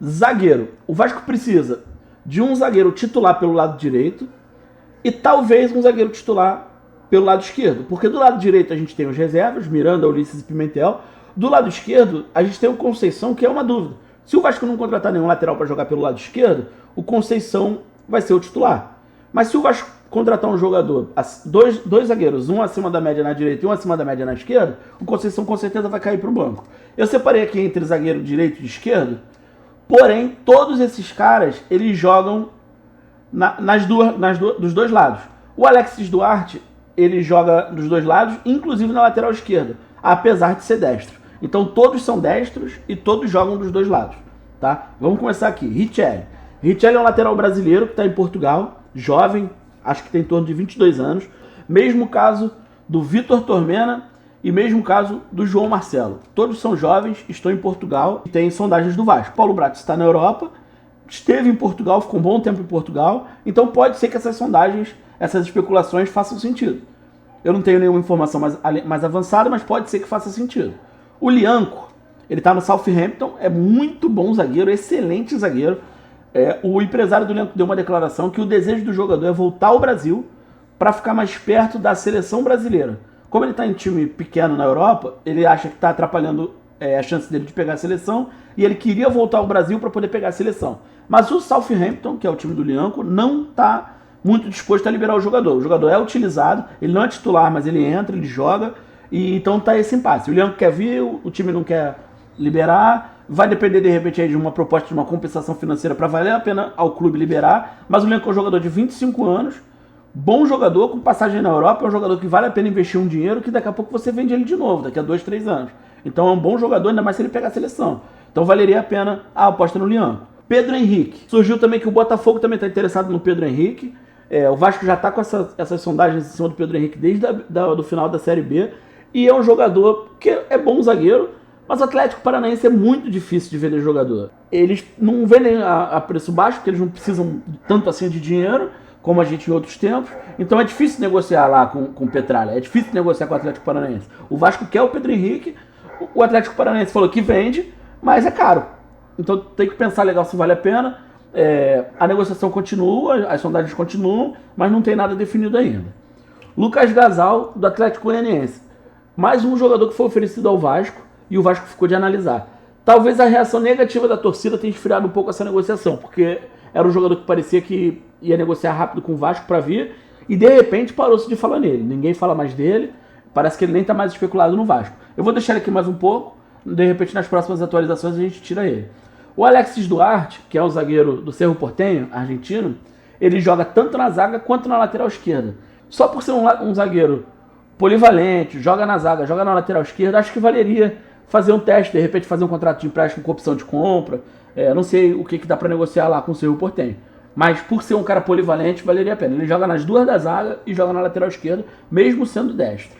Zagueiro. O Vasco precisa de um zagueiro titular pelo lado direito e talvez um zagueiro titular pelo lado esquerdo. Porque do lado direito a gente tem os reservas, Miranda, Ulisses e Pimentel. Do lado esquerdo a gente tem o Conceição, que é uma dúvida. Se o Vasco não contratar nenhum lateral para jogar pelo lado esquerdo, o Conceição vai ser o titular. Mas se o Vasco contratar um jogador, dois zagueiros, um acima da média na direita e um acima da média na esquerda, o Conceição com certeza vai cair para o banco. Eu separei aqui entre zagueiro direito e esquerdo, porém, todos esses caras, eles jogam dos dois lados. O Alexis Duarte, ele joga dos dois lados, inclusive na lateral esquerda, apesar de ser destro. Então todos são destros e todos jogam dos dois lados, tá? Vamos começar aqui. Richelli. Richelli é um lateral brasileiro que está em Portugal, jovem, acho que tem em torno de 22 anos. Mesmo caso do Vitor Tormena e mesmo caso do João Marcelo. Todos são jovens, estão em Portugal e têm sondagens do Vasco. Paulo Brax está na Europa, esteve em Portugal, ficou um bom tempo em Portugal, então pode ser que essas sondagens, essas especulações façam sentido. Eu não tenho nenhuma informação mais avançada, mas pode ser que faça sentido. O Lianco, ele está no Southampton, é muito bom zagueiro, excelente zagueiro. O empresário do Lianco deu uma declaração que o desejo do jogador é voltar ao Brasil para ficar mais perto da seleção brasileira. Como ele está em time pequeno na Europa, ele acha que está atrapalhando a chance dele de pegar a seleção e ele queria voltar ao Brasil para poder pegar a seleção. Mas o Southampton, que é o time do Lianco, não está muito disposto a liberar o jogador. O jogador é utilizado, ele não é titular, mas ele entra, ele joga, e então está esse impasse. O Lianco quer vir, o time não quer liberar, vai depender de repente aí de uma proposta de uma compensação financeira para valer a pena ao clube liberar, mas o Lianco é um jogador de 25 anos, bom jogador, com passagem na Europa, é um jogador que vale a pena investir um dinheiro que daqui a pouco você vende ele de novo, daqui a 2, 3 anos. Então é um bom jogador, ainda mais se ele pegar a seleção. Então valeria a pena a aposta no Lianco. Pedro Henrique. Surgiu também que o Botafogo também está interessado no Pedro Henrique. O Vasco já está com essas sondagens em cima do Pedro Henrique desde o final da Série B. E é um jogador que é bom zagueiro, mas o Atlético Paranaense é muito difícil de vender jogador. Eles não vendem a preço baixo, porque eles não precisam tanto assim de dinheiro, como a gente em outros tempos. Então é difícil negociar lá com o Petralha, é difícil negociar com o Atlético Paranaense. O Vasco quer o Pedro Henrique, o Atlético Paranaense falou que vende, mas é caro. Então tem que pensar legal se vale a pena. A negociação continua, as sondagens continuam, mas não tem nada definido ainda. Lucas Gasal, do Atlético Goianiense. Mais um jogador que foi oferecido ao Vasco e o Vasco ficou de analisar. Talvez a reação negativa da torcida tenha esfriado um pouco essa negociação, porque era um jogador que parecia que ia negociar rápido com o Vasco para vir e de repente parou-se de falar nele. Ninguém fala mais dele, parece que ele nem está mais especulado no Vasco. Eu vou deixar ele aqui mais um pouco, de repente nas próximas atualizações a gente tira ele. O Alexis Duarte, que é o zagueiro do Cerro Porteño, argentino, ele joga tanto na zaga quanto na lateral esquerda. Só por ser um zagueiro polivalente, joga na zaga, joga na lateral esquerda, acho que valeria fazer um teste, de repente fazer um contrato de empréstimo com opção de compra. Não sei o que dá para negociar lá com o Cerro Porteño. Mas por ser um cara polivalente, valeria a pena. Ele joga nas duas da zaga e joga na lateral esquerda, mesmo sendo destro.